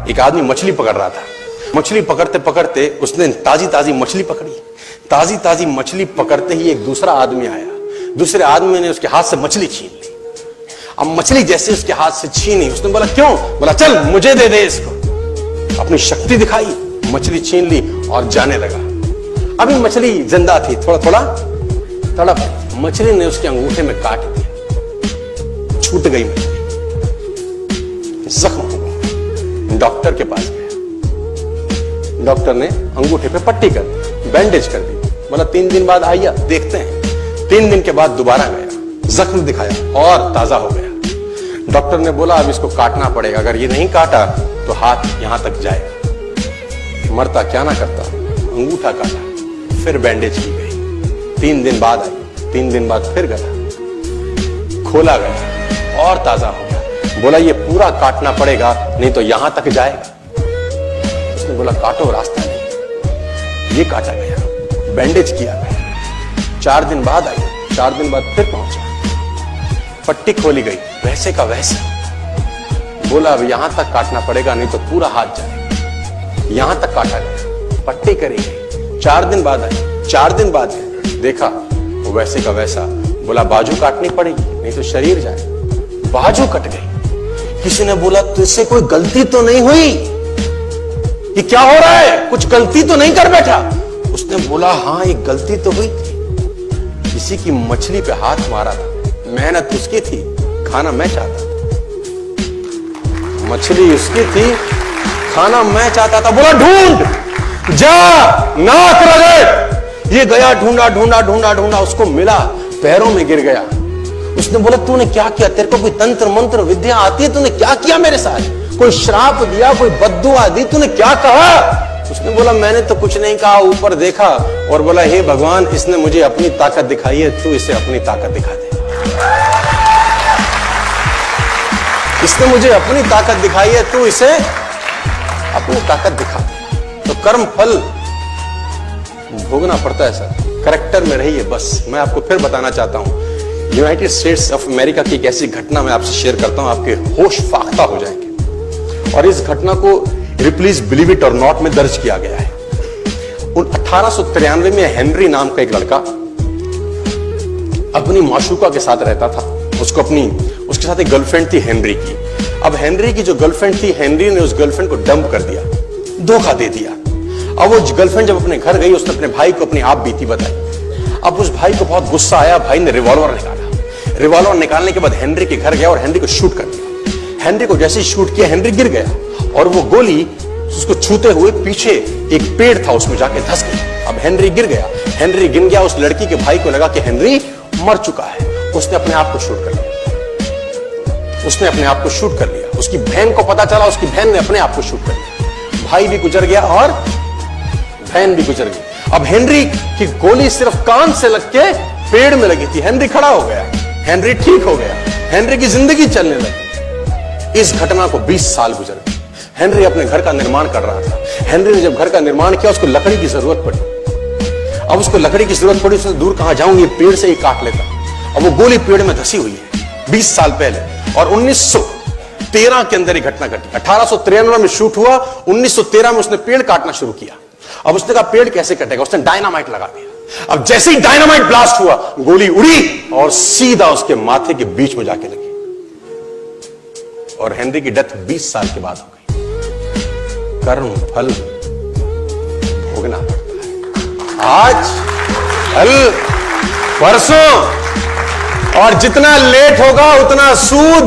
एक आदमी मछली पकड़ रहा था। मछली पकड़ते पकड़ते उसने ताजी ताजी मछली पकड़ी। ताजी ताजी मछली पकड़ते ही एक दूसरा आदमी आया। दूसरे आदमी ने उसके हाथ से मछली छीन ली। अब मछली जैसे उसके हाथ से छीनी, उसने बोला क्यों? बोला चल मुझे दे दे इसको। अपनी शक्ति दिखाई, मछली छीन ली और जाने लगा। अभी मछली जिंदा थी, थोड़ा थोड़ा तड़प। मछली ने उसके अंगूठे में काट दिया, छूट गई मछली, जख्म हो गया। डॉक्टर के पास गया। डॉक्टर ने अंगूठे पे पट्टी कर दी, बैंडेज कर दी। बोला 3 दिन बाद आइए देखते हैं। 3 दिन के बाद दोबारा गया, जख्म दिखाया और ताजा हो गया। डॉक्टर ने बोला अब इसको काटना पड़ेगा, अगर ये नहीं काटा तो हाथ यहां तक जाएगा। मरता क्या ना करता, अंगूठा काटा, फिर बैंडेज की गई। 3 दिन बाद आई, 3 दिन बाद फिर गया, खोला गया और ताजा हो गया। बोला ये पूरा काटना पड़ेगा नहीं तो यहां तक जाएगा। उसने बोला काटो, रास्ता नहीं। ये काटा गया, बैंडेज किया गया। 4 दिन बाद आई, 4 दिन बाद फिर पहुंचा, पट्टी खोली गई, वैसे का वैसा। बोला अब यहां तक काटना पड़ेगा नहीं तो पूरा हाथ जाएगा। यहां तक काटा गया, पट्टी करी गई। 4 दिन बाद आई, 4 दिन बाद देखा वो वैसे का वैसा। बोला बाजू काटनी पड़ेगी नहीं तो शरीर जाए। बाजू कट गई। किसी ने बोला तुझसे कोई गलती तो नहीं हुई? ये क्या हो रहा है? कुछ गलती तो नहीं कर बैठा? उसने बोला हाँ एक गलती तो हुई थी। किसी की मछली पे हाथ मारा था, मेहनत उसकी थी, खाना मैं चाहता था। मछली उसकी थी, खाना मैं चाहता था। बोला ढूंढ, जा, नाक रगड़। ये गया, ढूंढा ढूंढा ढूंढा ढूंढा, उसको मिला, पैरों में गिर गया। उसने बोला तूने क्या किया? तेरे को कोई तंत्र मंत्र विद्या आती है? तूने क्या किया मेरे साथ? कोई श्राप दिया, कोई बद्दुआ दी? तूने क्या कहा? उसने बोला मैंने तो कुछ नहीं कहा, ऊपर देखा और बोला हे भगवान इसने मुझे अपनी ताकत दिखाई है, तू इसे अपनी ताकत दिखा दे। इसने मुझे अपनी ताकत दिखाई है, तू इसे अपनी ताकत दिखा दे। तो कर्म फल भोगना पड़ता है सर, करेक्टर में रहिए बस। मैं आपको फिर बताना चाहता हूं, यूनाइटेड स्टेट्स ऑफ अमेरिका की एक ऐसी घटना मैं आपसे शेयर करता हूं, आपके होश फाख्ता हो जाएंगे। और इस घटना को प्लीज बिलीव इट और नॉट में दर्ज किया गया है। 1893 में हेनरी नाम का एक लड़का अपनी माशूका के साथ रहता था। उसके साथ एक गर्लफ्रेंड थी हेनरी की। अब हेनरी की जो गर्लफ्रेंड थी, हेनरी ने उस गर्लफ्रेंड को डंप कर दिया, धोखा दे दिया। अब वो गर्लफ्रेंड जब अपने घर गई, उसने अपने भाई को अपनी आप बीती बताई। अब उस भाई को बहुत गुस्सा आया, भाई ने रिवॉल्वर निकाला। रिवॉल्वर निकालने के बाद हेनरी के घर गया और हेनरी को शूट कर दिया। हेनरी को जैसे ही शूट किया, हेनरी गिर गया और वो गोली उसको छूते हुए पीछे एक पेड़ था उसमें जाके धंस गई। अब हेनरी गिर गया, हेनरी गिर गया। उस लड़की के भाई को लगा कि हेनरी मर चुका है, उसने अपने आप को शूट कर लिया। उसने अपने आप को शूट कर लिया। उसकी बहन को पता चला, उसकी बहन ने अपने आप को शूट कर लिया। भाई भी गुजर गया और बहन भी गुजर गई। अब हेनरी की गोली सिर्फ कान से लग के पेड़ में लगी थी। हेनरी खड़ा हो गया, हेनरी ठीक हो गया, हेनरी की जिंदगी चलने लगी। इस घटना को 20 साल गुजर गए। हेनरी अपने घर का निर्माण कर रहा था। हेनरी ने जब घर का निर्माण किया, उसको लकड़ी की जरूरत पड़ी। अब उसको लकड़ी की जरूरत पड़ी, उसने दूर कहां जाऊं, ये पेड़ से ही काट लेता। अब वो गोली पेड़ में धसी हुई है 20 साल पहले। और 1913 के अंदर ये घटना घटी। 1893 में शूट हुआ, 1913 में उसने पेड़ काटना शुरू किया। अब उसने कहा पेड़ कैसे कटेगा? उसने डायनामाइट लगा दिया। अब जैसे ही डायनामाइट ब्लास्ट हुआ, गोली उड़ी और सीधा उसके माथे के बीच में जाके लगी और हेनरी की डेथ 20 साल के बाद हो गई। कर्म फल भोगना पड़ता है, आज कल परसों, और जितना लेट होगा उतना सूद।